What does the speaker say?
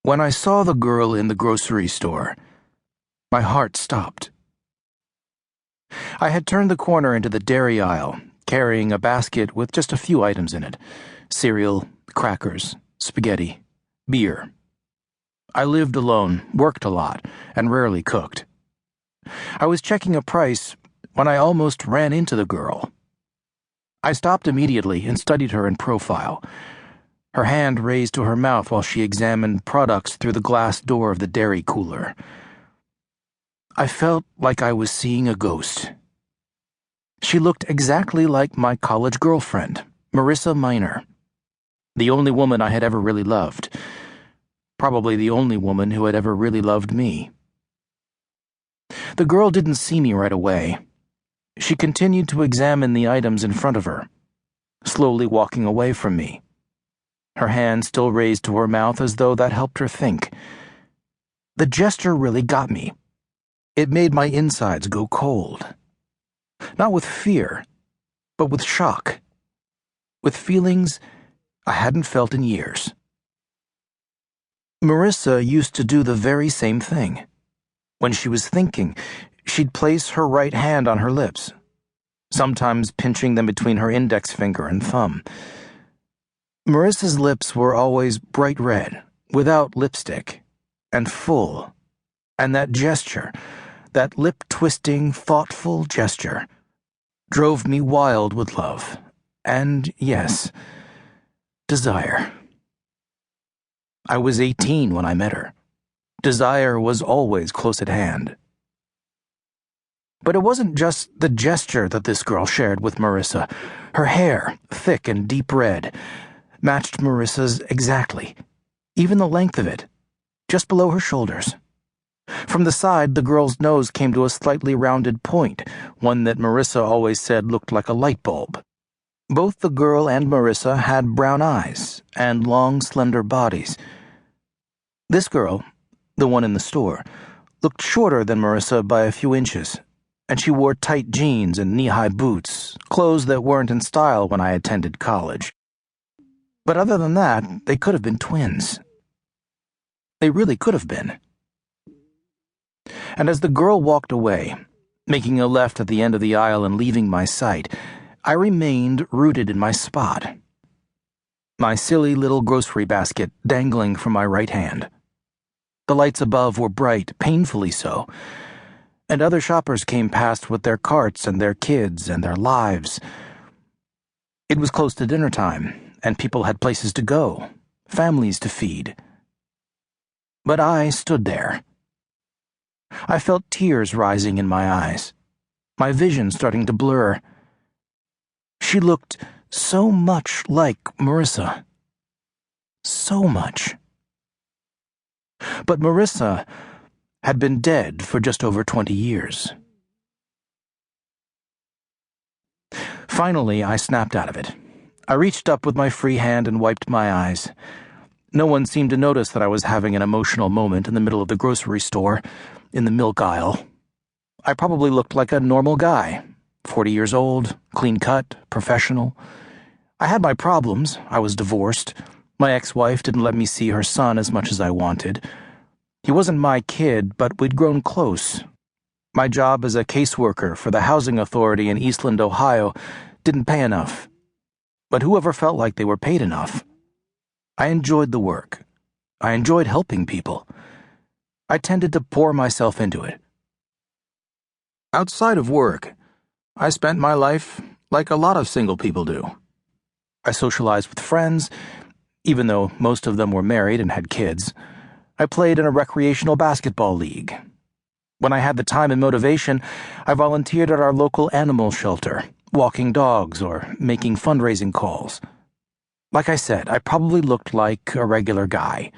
When I saw the girl in the grocery store, my heart stopped. I had turned the corner into the dairy aisle, carrying a basket with just a few items in it: cereal, crackers, spaghetti, beer. I lived alone, worked a lot, and rarely cooked. I was checking a price when I almost ran into the girl. I stopped immediately and studied her in profile, her hand raised to her mouth while she examined products through the glass door of the dairy cooler. I felt like I was seeing a ghost. She looked exactly like my college girlfriend, Marissa Minor, the only woman I had ever really loved, probably the only woman who had ever really loved me. The girl didn't see me right away. She continued to examine the items in front of her, slowly walking away from me, her hand still raised to her mouth as though that helped her think. The gesture really got me. It made my insides go cold. Not with fear, but with shock. With feelings I hadn't felt in years. Marissa used to do the very same thing. When she was thinking, she'd place her right hand on her lips, sometimes pinching them between her index finger and thumb. Marissa's lips were always bright red, without lipstick, and full, and that gesture, that lip-twisting, thoughtful gesture, drove me wild with love, and, yes, desire. I was 18 when I met her. Desire was always close at hand. But it wasn't just the gesture that this girl shared with Marissa. Her hair, thick and deep red, matched Marissa's exactly, even the length of it, just below her shoulders. From the side, the girl's nose came to a slightly rounded point, one that Marissa always said looked like a light bulb. Both the girl and Marissa had brown eyes and long, slender bodies. This girl, the one in the store, looked shorter than Marissa by a few inches, and she wore tight jeans and knee-high boots, clothes that weren't in style when I attended college. But other than that, they could have been twins. They really could have been. And as the girl walked away, making a left at the end of the aisle and leaving my sight, I remained rooted in my spot. My silly little grocery basket dangling from my right hand. The lights above were bright, painfully so, and other shoppers came past with their carts and their kids and their lives. It was close to dinner time, and people had places to go, families to feed. But I stood there. I felt tears rising in my eyes, my vision starting to blur. She looked so much like Marissa. So much. But Marissa had been dead for just over 20 years. Finally, I snapped out of it. I reached up with my free hand and wiped my eyes. No one seemed to notice that I was having an emotional moment in the middle of the grocery store, in the milk aisle. I probably looked like a normal guy, 40 years old, clean-cut, professional. I had my problems. I was divorced. My ex-wife didn't let me see her son as much as I wanted. He wasn't my kid, but we'd grown close. My job as a caseworker for the housing authority in Eastland, Ohio, didn't pay enough. But whoever felt like they were paid enough. I enjoyed the work. I enjoyed helping people. I tended to pour myself into it. Outside of work, I spent my life like a lot of single people do. I socialized with friends, even though most of them were married and had kids. I played in a recreational basketball league. When I had the time and motivation, I volunteered at our local animal shelter, walking dogs or making fundraising calls. Like I said, I probably looked like a regular guy.